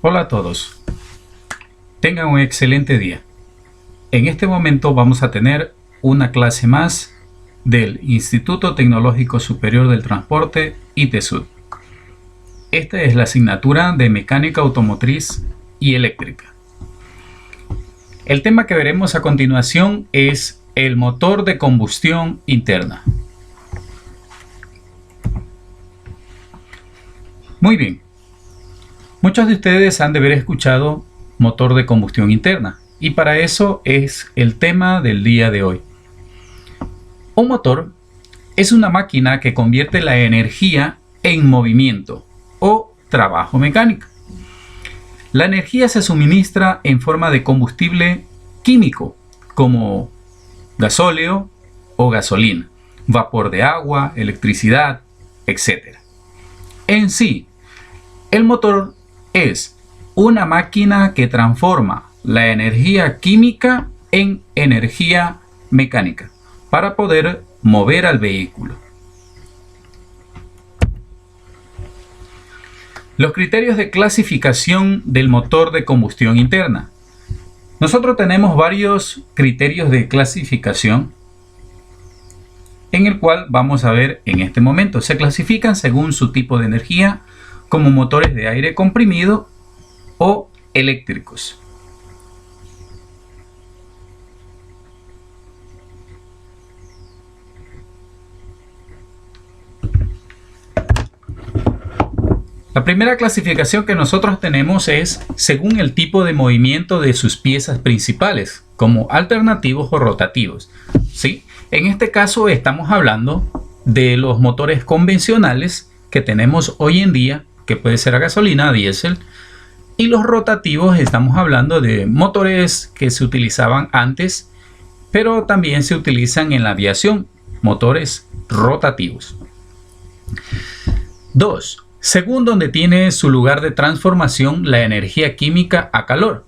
Hola a todos, tengan un excelente día. En este momento vamos a tener una clase más del Instituto Tecnológico Superior del Transporte ITESUT. Esta es la asignatura de Mecánica Automotriz y Eléctrica. El tema que veremos a continuación es el motor de combustión interna. Muy bien. Muchos de ustedes han de haber escuchado motor de combustión interna y para eso es el tema del día de hoy. Un motor es una máquina que convierte la energía en movimiento o trabajo mecánico. La energía se suministra en forma de combustible químico como gasóleo o gasolina, vapor de agua, electricidad, etc. En sí, el motor es una máquina que transforma la energía química en energía mecánica para poder mover al vehículo. Los criterios de clasificación del motor de combustión interna. Nosotros tenemos varios criterios de clasificación en el cual vamos a ver en este momento. Se clasifican según su tipo de energía, como motores de aire comprimido o eléctricos. La primera clasificación que nosotros tenemos es según el tipo de movimiento de sus piezas principales, como alternativos o rotativos. ¿Sí? En este caso estamos hablando de los motores convencionales que tenemos hoy en día, que puede ser a gasolina, a diésel, y los rotativos estamos hablando de motores que se utilizaban antes, pero también se utilizan en la aviación, motores rotativos. 2. Según donde tiene su lugar de transformación la energía química a calor.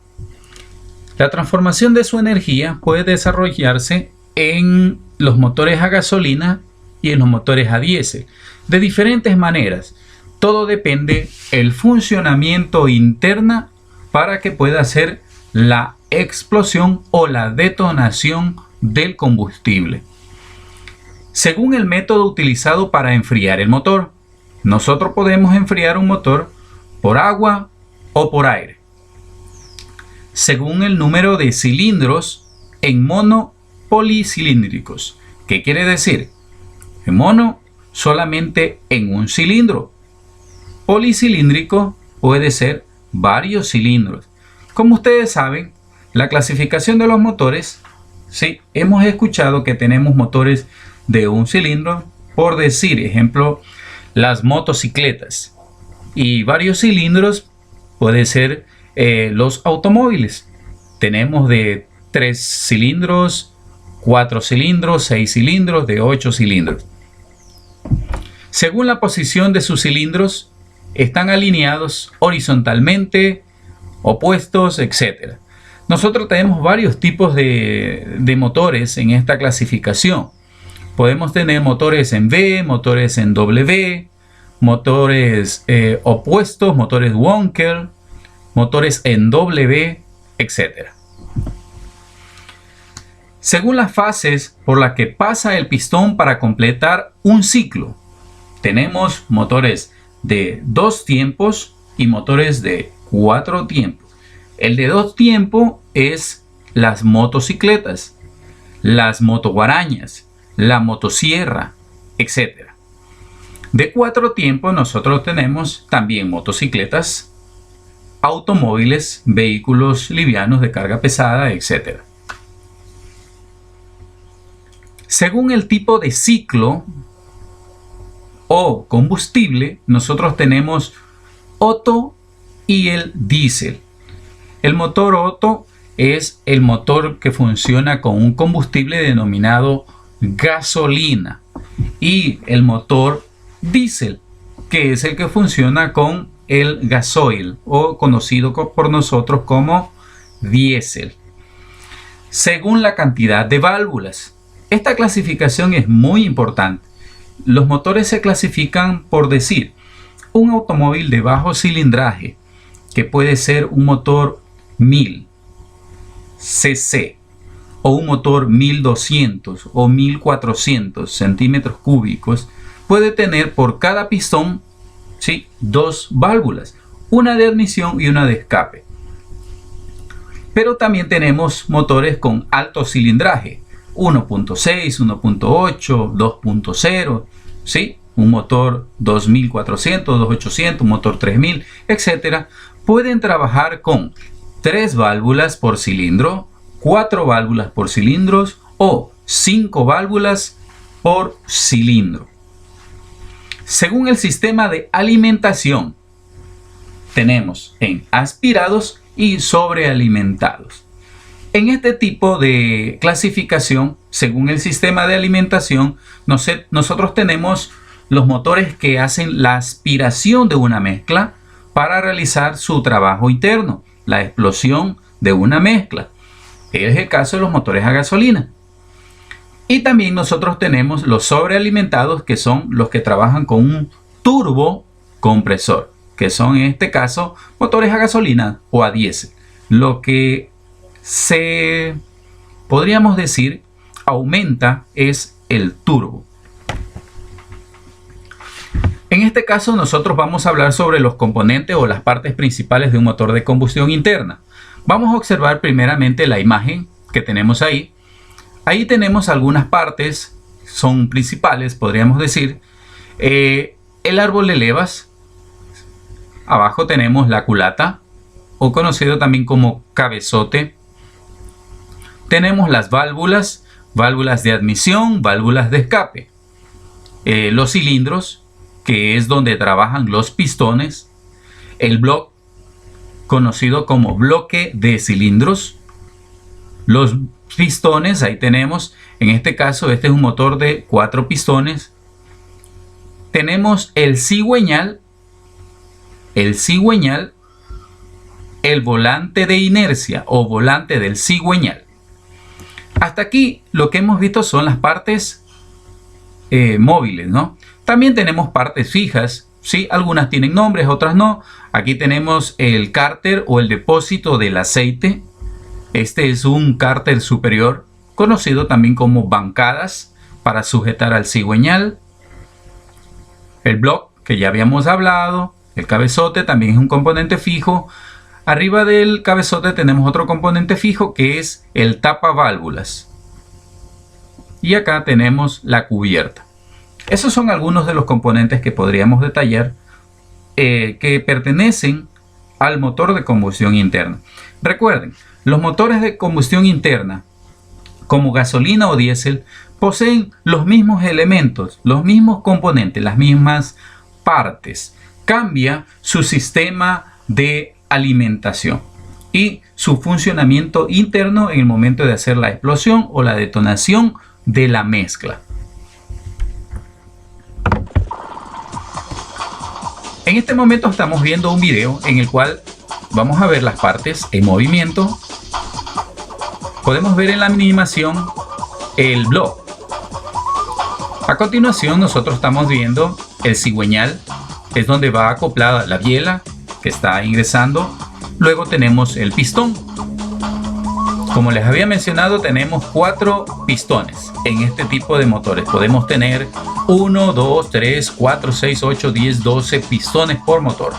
La transformación de su energía puede desarrollarse en los motores a gasolina y en los motores a diésel, de diferentes maneras. Todo depende del funcionamiento interna para que pueda hacer la explosión o la detonación del combustible. Según el método utilizado para enfriar el motor, nosotros podemos enfriar un motor por agua o por aire. Según el número de cilindros en mono policilíndricos. ¿Qué quiere decir? En mono, solamente en un cilindro. Policilíndrico puede ser varios cilindros. Como ustedes saben, la clasificación de los motores, sí, hemos escuchado que tenemos motores de un cilindro, por decir, ejemplo, las motocicletas. Y varios cilindros puede ser los automóviles. Tenemos de 3 cilindros, 4 cilindros, 6 cilindros, de 8 cilindros. Según la posición de sus cilindros, están alineados horizontalmente, opuestos, etc. Nosotros tenemos varios tipos de motores en esta clasificación. Podemos tener motores en V, motores en W, motores opuestos, motores Wankel, motores en W, etc. Según las fases por las que pasa el pistón para completar un ciclo, tenemos motores de 2 tiempos y motores de 4 tiempos. El de 2 tiempos es las motocicletas, las motoguarañas, la motosierra, etc. De 4 tiempos nosotros tenemos también motocicletas, automóviles, vehículos livianos de carga pesada, etc. Según el tipo de ciclo o combustible, nosotros tenemos Otto y el diésel. El motor Otto es el motor que funciona con un combustible denominado gasolina y el motor diésel, que es el que funciona con el gasoil o conocido por nosotros como diésel. Según la cantidad de válvulas, esta clasificación es muy importante. Los motores se clasifican por decir, un automóvil de bajo cilindraje que puede ser un motor 1000 cc o un motor 1200 o 1400 centímetros cúbicos, puede tener por cada pistón, ¿sí?, dos válvulas, una de admisión y una de escape. Pero también tenemos motores con alto cilindraje, 1.6, 1.8, 2.0, ¿sí?, un motor 2400, 2800, un motor 3000, etcétera. Pueden trabajar con 3 válvulas por cilindro, 4 válvulas por cilindros o 5 válvulas por cilindro. Según el sistema de alimentación, tenemos en aspirados y sobrealimentados. En este tipo de clasificación, según el sistema de alimentación, nosotros tenemos los motores que hacen la aspiración de una mezcla para realizar su trabajo interno, la explosión de una mezcla. Es el caso de los motores a gasolina. Y también nosotros tenemos los sobrealimentados, que son los que trabajan con un turbocompresor, que son en este caso motores a gasolina o a diésel. Lo que podríamos decir aumenta es el turbo. En este caso nosotros vamos a hablar sobre los componentes o las partes principales de un motor de combustión interna. Vamos a observar primeramente la imagen que tenemos ahí. Ahí tenemos algunas partes, son principales, podríamos decir. El árbol de levas. Abajo tenemos la culata, o conocido también como cabezote. Tenemos las válvulas, válvulas de admisión, válvulas de escape. Los cilindros, que es donde trabajan los pistones. El bloque, conocido como bloque de cilindros. Los pistones, ahí tenemos, en este caso, este es un motor de 4 pistones. Tenemos el cigüeñal, el volante de inercia o volante del cigüeñal. Hasta aquí lo que hemos visto son las partes móviles, ¿no? También tenemos partes fijas, ¿sí? Algunas tienen nombres, otras no. Aquí tenemos el cárter o el depósito del aceite. Este es un cárter superior, conocido también como bancadas, para sujetar al cigüeñal. El block, que ya habíamos hablado. El cabezote también es un componente fijo. Arriba del cabezote tenemos otro componente fijo, que es el tapaválvulas. Y acá tenemos la cubierta. Esos son algunos de los componentes que podríamos detallar que pertenecen al motor de combustión interna. Recuerden, los motores de combustión interna, como gasolina o diésel, poseen los mismos elementos, los mismos componentes, las mismas partes. Cambia su sistema de alimentación y su funcionamiento interno en el momento de hacer la explosión o la detonación de la mezcla. En este momento estamos viendo un video en el cual vamos a ver las partes en movimiento. Podemos ver en la animación el block. A continuación nosotros estamos viendo el cigüeñal, es donde va acoplada la biela que está ingresando. Luego tenemos el pistón. Como les había mencionado, tenemos 4 pistones en este tipo de motores. Podemos tener 1, 2, 3, 4, 6, 8, 10, 12 pistones por motor.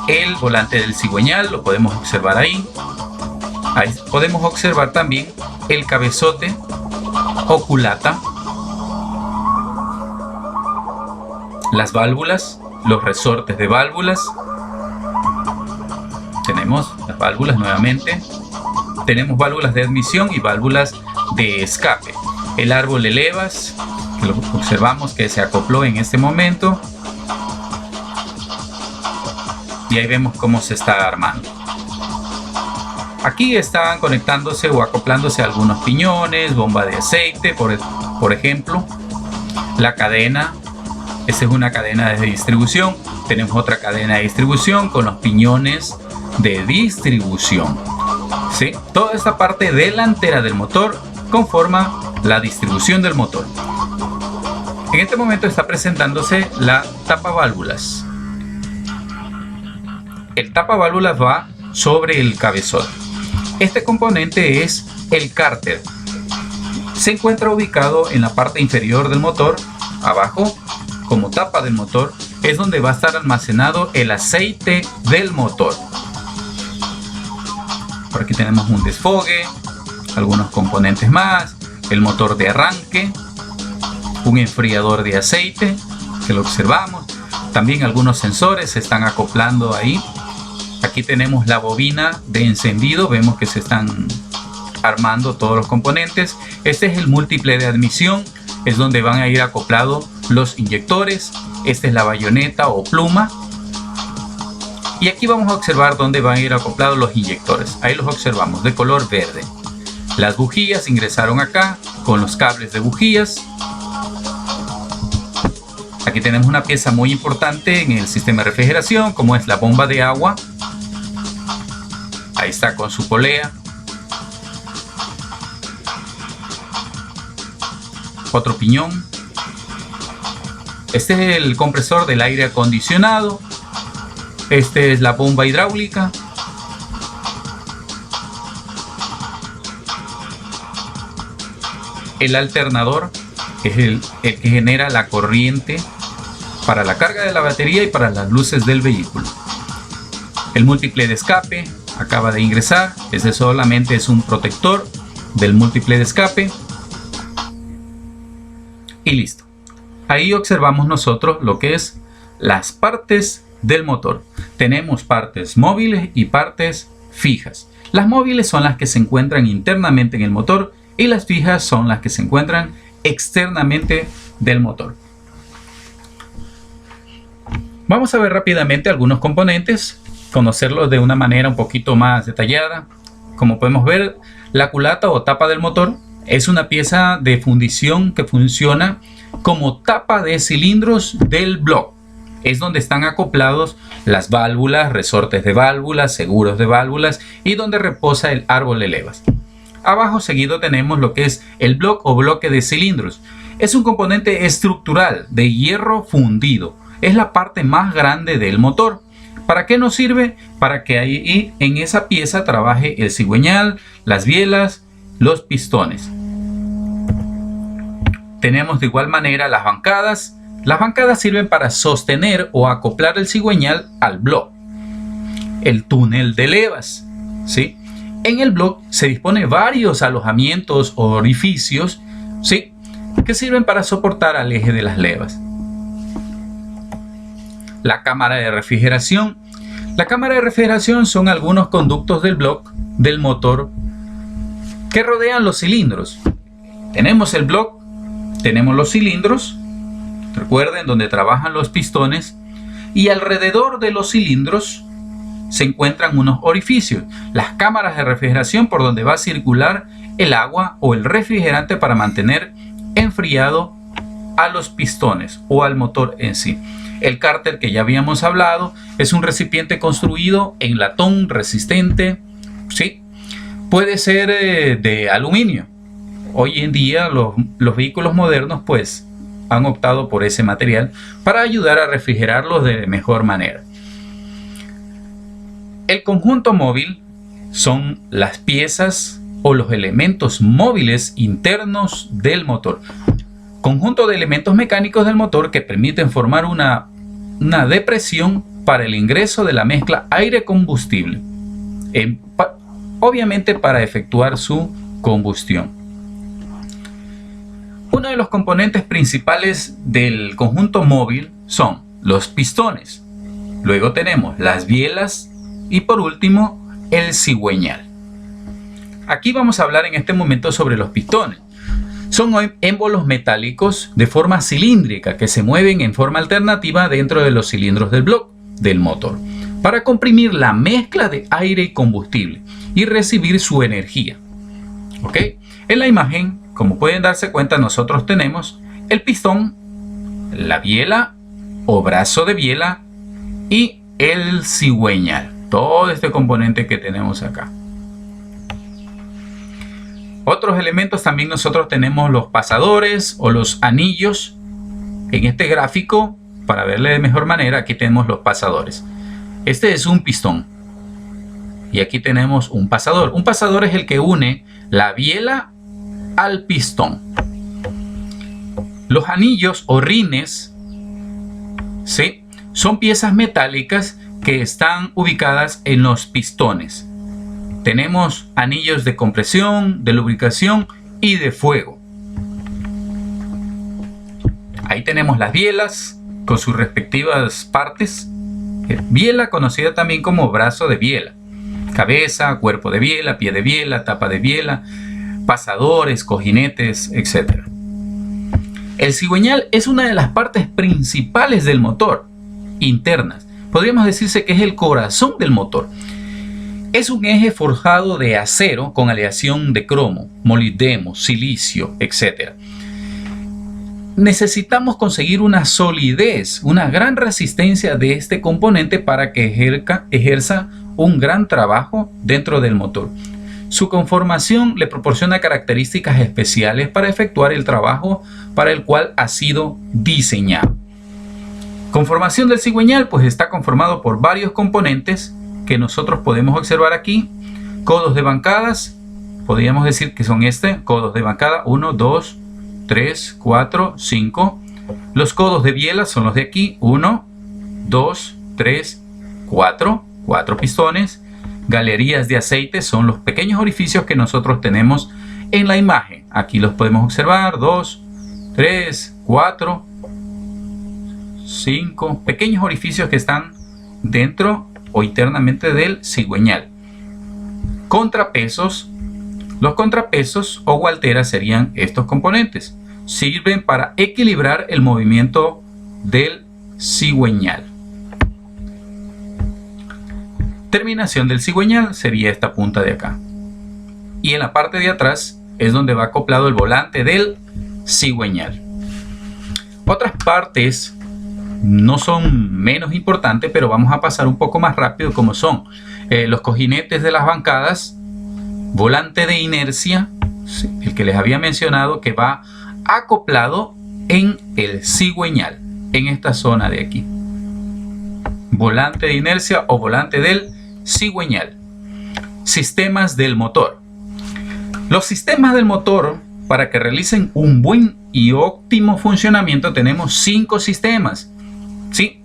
El volante del cigüeñal lo podemos observar ahí. Ahí podemos observar también el cabezote o culata. Las válvulas, los resortes de válvulas. Tenemos las válvulas nuevamente. Tenemos válvulas de admisión y válvulas de escape. El árbol de levas, que lo observamos que se acopló en este momento. Y ahí vemos cómo se está armando. Aquí están conectándose o acoplándose algunos piñones, bomba de aceite, por ejemplo. La cadena. Esta es una cadena de distribución. Tenemos otra cadena de distribución con los piñones de distribución. ¿Sí? Toda esta parte delantera del motor conforma la distribución del motor. En este momento está presentándose la tapaválvulas. El tapaválvulas va sobre el cabezón. Este componente es el cárter. Se encuentra ubicado en la parte inferior del motor, abajo, como tapa del motor, es donde va a estar almacenado el aceite del motor. Por aquí tenemos un desfogue, algunos componentes más, el motor de arranque, un enfriador de aceite, que lo observamos. También algunos sensores se están acoplando ahí. Aquí tenemos la bobina de encendido, vemos que se están armando todos los componentes. Este es el múltiple de admisión, es donde van a ir acoplados los inyectores. Esta es la bayoneta o pluma. Y aquí vamos a observar dónde van a ir acoplados los inyectores. Ahí los observamos de color verde. Las bujías ingresaron acá con los cables de bujías. Aquí tenemos una pieza muy importante en el sistema de refrigeración, como es la bomba de agua. Ahí está con su polea. Otro piñón. Este es el compresor del aire acondicionado. Este es la bomba hidráulica. El alternador es el que genera la corriente para la carga de la batería y para las luces del vehículo. El múltiple de escape acaba de ingresar. Ese solamente es un protector del múltiple de escape. Y listo. Ahí observamos nosotros lo que es las partes del motor. Tenemos partes móviles y partes fijas. Las móviles son las que se encuentran internamente en el motor y las fijas son las que se encuentran externamente del motor. Vamos a ver rápidamente algunos componentes, conocerlos de una manera un poquito más detallada. Como podemos ver, la culata o tapa del motor es una pieza de fundición que funciona como tapa de cilindros del bloque. Es donde están acoplados las válvulas, resortes de válvulas, seguros de válvulas y donde reposa el árbol de levas. Abajo seguido tenemos lo que es el bloque o bloque de cilindros. Es un componente estructural de hierro fundido. Es la parte más grande del motor. ¿Para qué nos sirve? Para que ahí en esa pieza trabaje el cigüeñal, las bielas, los pistones. Tenemos de igual manera las bancadas. Las bancadas sirven para sostener o acoplar el cigüeñal al bloque. El túnel de levas, ¿sí? En el bloque se dispone varios alojamientos o orificios, ¿sí?, que sirven para soportar al eje de las levas. La cámara de refrigeración. La cámara de refrigeración son algunos conductos del bloque del motor que rodean los cilindros. Tenemos el bloque, tenemos los cilindros, recuerden, donde trabajan los pistones, y alrededor de los cilindros se encuentran unos orificios, las cámaras de refrigeración por donde va a circular el agua o el refrigerante para mantener enfriado a los pistones o al motor en sí. El cárter, que ya habíamos hablado, es un recipiente construido en latón resistente, ¿sí? Puede ser de aluminio. Hoy en día los vehículos modernos pues han optado por ese material para ayudar a refrigerarlos de mejor manera. El conjunto móvil son las piezas o los elementos móviles internos del motor. Conjunto de elementos mecánicos del motor que permiten formar una depresión para el ingreso de la mezcla aire-combustible, obviamente para efectuar su combustión. Uno de los componentes principales del conjunto móvil son los pistones. Luego tenemos las bielas y por último el cigüeñal. Aquí vamos a hablar en este momento sobre los pistones. Son émbolos metálicos de forma cilíndrica que se mueven en forma alternativa dentro de los cilindros del bloque del motor para comprimir la mezcla de aire y combustible y recibir su energía. ¿Ok? En la imagen, como pueden darse cuenta, nosotros tenemos el pistón, la biela o brazo de biela y el cigüeñal. Todo este componente que tenemos acá. Otros elementos también nosotros tenemos los pasadores o los anillos. En este gráfico, para verle de mejor manera, aquí tenemos los pasadores. Este es un pistón. Y aquí tenemos un pasador. Un pasador es el que une la biela al pistón. Los anillos o rines, ¿sí?, son piezas metálicas que están ubicadas en los pistones. Tenemos anillos de compresión, de lubricación y de fuego. Ahí tenemos las bielas con sus respectivas partes. Biela conocida también como brazo de biela. Cabeza, cuerpo de biela, pie de biela, tapa de biela, pasadores, cojinetes, etc. El cigüeñal es una de las partes principales del motor, internas. Podríamos decirse que es el corazón del motor. Es un eje forjado de acero con aleación de cromo, molibdeno, silicio, etc. Necesitamos conseguir una solidez, una gran resistencia de este componente para que ejerza un gran trabajo dentro del motor. Su conformación le proporciona características especiales para efectuar el trabajo para el cual ha sido diseñado. Conformación del cigüeñal, pues está conformado por varios componentes que nosotros podemos observar aquí. Codos de bancadas, podríamos decir que son codos de bancada 1, 2, 3, 4, 5. Los codos de biela son los de aquí, 1, 2, 3, 4 pistones. Galerías de aceite son los pequeños orificios que nosotros tenemos en la imagen. Aquí los podemos observar, 2, 3, 4, 5 pequeños orificios que están dentro o internamente del cigüeñal. Contrapesos. Los contrapesos o gualteras serían estos componentes. Sirven para equilibrar el movimiento del cigüeñal. Terminación del cigüeñal sería esta punta de acá. Y en la parte de atrás es donde va acoplado el volante del cigüeñal. Otras partes no son menos importantes, pero vamos a pasar un poco más rápido, como son los cojinetes de las bancadas, volante de inercia, el que les había mencionado, que va acoplado en el cigüeñal, en esta zona de aquí. Volante de inercia o volante del cigüeñal. Sistemas del motor. Los sistemas del motor, para que realicen un buen y óptimo funcionamiento, tenemos 5 sistemas. ¿Sí?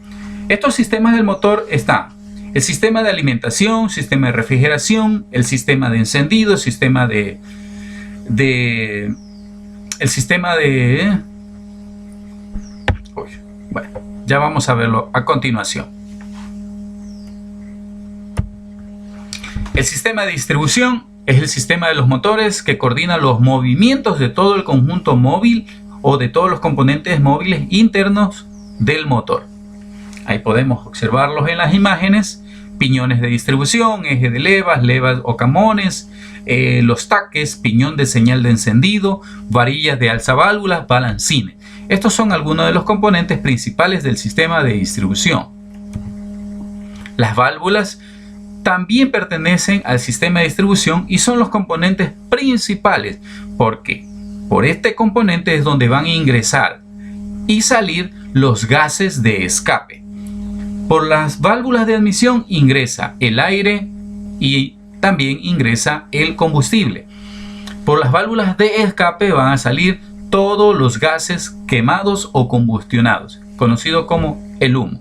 Estos sistemas del motor están el sistema de alimentación, sistema de refrigeración, el sistema de encendido, el sistema de bueno, ya vamos a verlo a continuación. El sistema de distribución es el sistema de los motores que coordina los movimientos de todo el conjunto móvil o de todos los componentes móviles internos del motor. Ahí podemos observarlos en las imágenes: piñones de distribución, eje de levas, levas o camones, los taques, piñón de señal de encendido, varillas de alzaválvulas, balancines. Estos son algunos de los componentes principales del sistema de distribución. Las válvulas también pertenecen al sistema de distribución y son los componentes principales, porque por este componente es donde van a ingresar y salir los gases de escape. Por las válvulas de admisión ingresa el aire y también ingresa el combustible. Por las válvulas de escape van a salir todos los gases quemados o combustionados, conocido como el humo.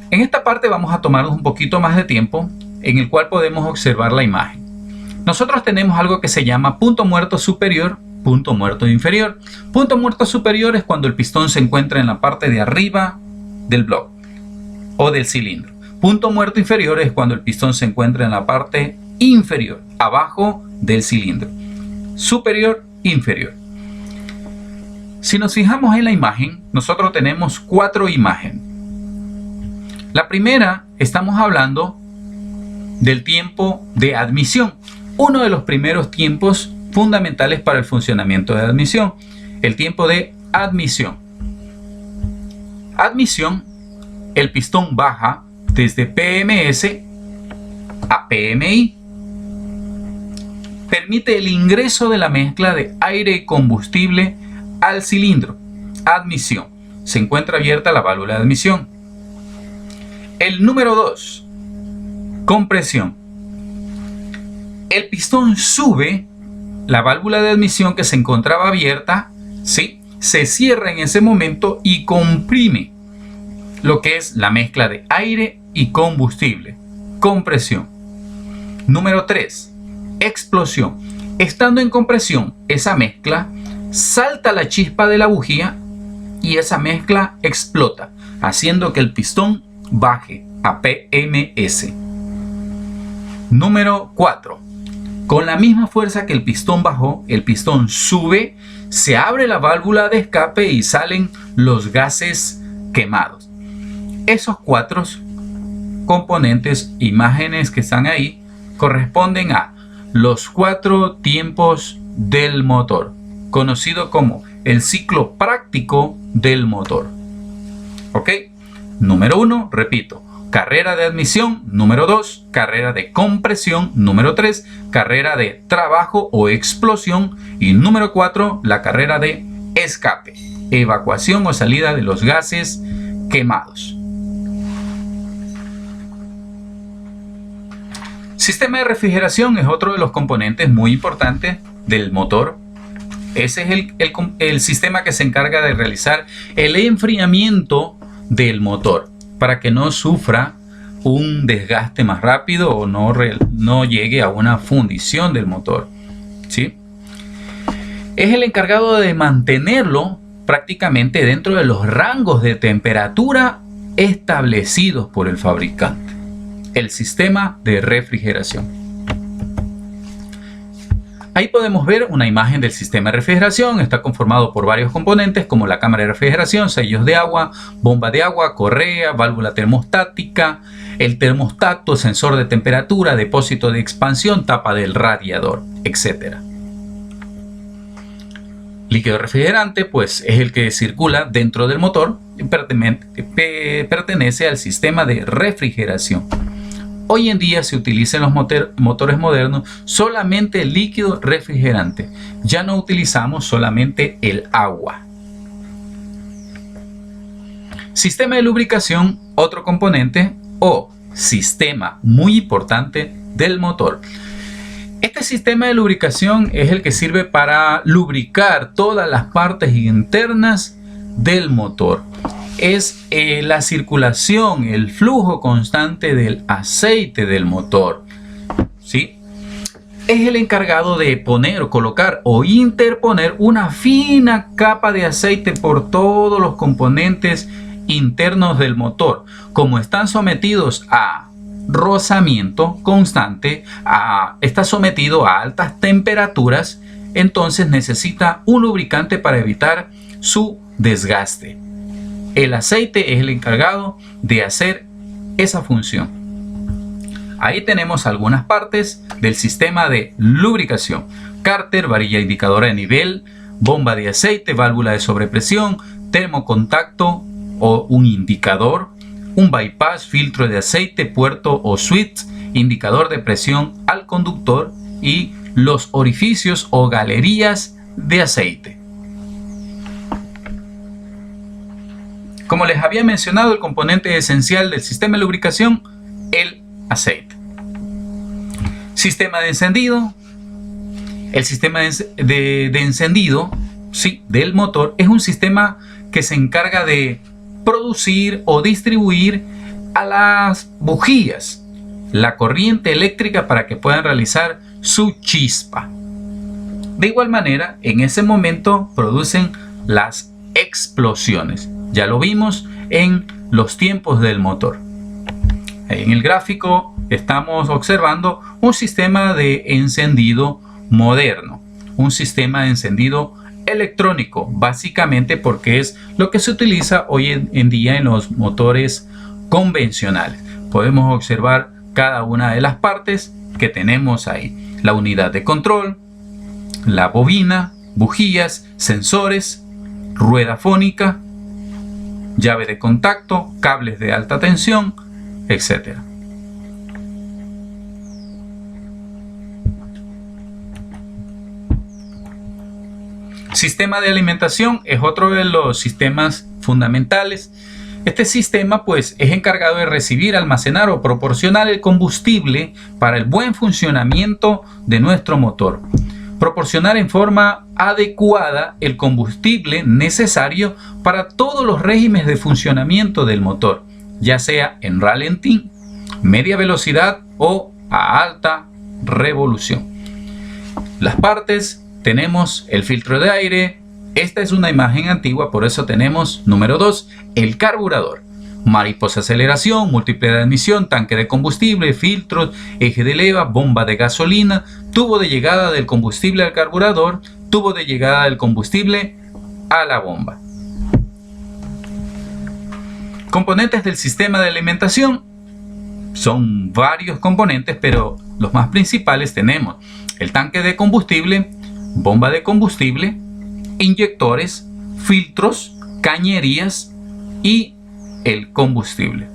En esta parte vamos a tomarnos un poquito más de tiempo, en el cual podemos observar la imagen. Nosotros tenemos algo que se llama punto muerto superior, punto muerto inferior. Punto muerto superior es cuando el pistón se encuentra en la parte de arriba del bloque o del cilindro. Punto muerto inferior es cuando el pistón se encuentra en la parte inferior, abajo del cilindro. Superior, inferior. Si nos fijamos en la imagen, nosotros tenemos 4 imágenes. La primera, estamos hablando del tiempo de admisión, uno de los primeros tiempos fundamentales para el funcionamiento de admisión, el tiempo de admisión. Admisión, el pistón baja desde PMS a PMI. Permite el ingreso de la mezcla de aire y combustible al cilindro. Admisión. se encuentra abierta la válvula de admisión. El número 2, compresión. El pistón sube, la válvula de admisión que se encontraba abierta, ¿sí?, se cierra en ese momento y comprime lo que es la mezcla de aire y combustible. Compresión. Número 3, explosión. Estando en compresión, esa mezcla salta la chispa de la bujía y esa mezcla explota, haciendo que el pistón baje a PMS. Número 4. Con la misma fuerza que el pistón bajó, el pistón sube, se abre la válvula de escape y salen los gases quemados. Esos 4 componentes, imágenes que están ahí, corresponden a los 4 tiempos del motor, conocido como el ciclo práctico del motor. ¿Ok? Número 1, repito, carrera de admisión. Número 2, carrera de compresión. Número 3, carrera de trabajo o explosión. Y número 4, la carrera de escape, evacuación o salida de los gases quemados. Sistema de refrigeración es otro de los componentes muy importantes del motor. Ese es el sistema que se encarga de realizar el enfriamiento del motor para que no sufra un desgaste más rápido o no llegue a una fundición del motor, ¿sí? Es el encargado de mantenerlo prácticamente dentro de los rangos de temperatura establecidos por el fabricante. El sistema de refrigeración. Ahí podemos ver una imagen del sistema de refrigeración. Está conformado por varios componentes como la cámara de refrigeración, sellos de agua, bomba de agua, correa, válvula termostática, el termostato, sensor de temperatura, depósito de expansión, tapa del radiador, etc. Líquido refrigerante, pues es el que circula dentro del motor y pertenece al sistema de refrigeración. Hoy en día se utiliza en los motores modernos solamente el líquido refrigerante. Ya no utilizamos solamente el agua. Sistema de lubricación, otro componente o sistema muy importante del motor. Este sistema de lubricación es el que sirve para lubricar todas las partes internas del motor. Es la circulación, el flujo constante del aceite del motor, ¿sí? Es el encargado de poner, colocar o interponer una fina capa de aceite por todos los componentes internos del motor. Como están sometidos a rozamiento constante, está sometido a altas temperaturas, entonces necesita un lubricante para evitar su desgaste. El aceite es el encargado de hacer esa función. Ahí tenemos algunas partes del sistema de lubricación: cárter, varilla indicadora de nivel, bomba de aceite, válvula de sobrepresión, termocontacto o un indicador, un bypass, filtro de aceite, puerto o switch, indicador de presión al conductor y los orificios o galerías de aceite. Como les había mencionado, el componente esencial del sistema de lubricación, el aceite. Sistema de encendido. El sistema de encendido, sí, del motor es un sistema que se encarga de producir o distribuir a las bujías la corriente eléctrica para que puedan realizar su chispa. De igual manera, en ese momento producen las explosiones. Ya lo vimos en los tiempos del motor. En el gráfico estamos observando un sistema de encendido moderno, un sistema de encendido electrónico, básicamente porque es lo que se utiliza hoy en día en los motores convencionales. Podemos observar cada una de las partes que tenemos ahí: la unidad de control, la bobina, bujías, sensores, rueda fónica, llave de contacto, cables de alta tensión, etc. Sistema de alimentación es otro de los sistemas fundamentales. Este sistema pues es encargado de recibir, almacenar o proporcionar el combustible para el buen funcionamiento de nuestro motor. Proporcionar en forma adecuada el combustible necesario para todos los regímenes de funcionamiento del motor, ya sea en ralentí, media velocidad o a alta revolución. Las partes, tenemos el filtro de aire. Esta es una imagen antigua, por eso tenemos número 2, el carburador. Mariposa aceleración, múltiple de admisión, tanque de combustible, filtros, eje de leva, bomba de gasolina, tubo de llegada del combustible al carburador, tubo de llegada del combustible a la bomba. Componentes del sistema de alimentación. Son varios componentes, pero los más principales tenemos el tanque de combustible, bomba de combustible, inyectores, filtros, cañerías y el combustible.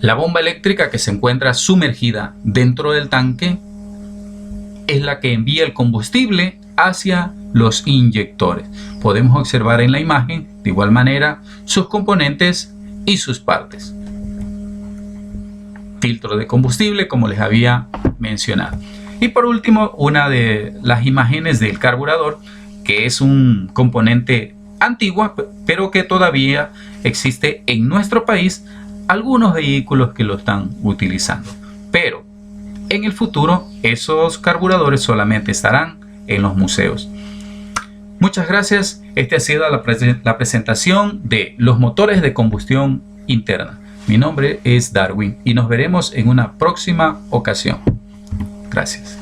La bomba eléctrica que se encuentra sumergida dentro del tanque es la que envía el combustible hacia los inyectores. Podemos observar en la imagen de igual manera sus componentes y sus partes. Filtro de combustible, como les había mencionado. Y por último, una de las imágenes del carburador, que es un componente antiguo, pero que todavía existe en nuestro país, algunos vehículos que lo están utilizando. Pero en el futuro, esos carburadores solamente estarán en los museos. Muchas gracias. Esta ha sido la presentación de los motores de combustión interna. Mi nombre es Darwin y nos veremos en una próxima ocasión. Gracias.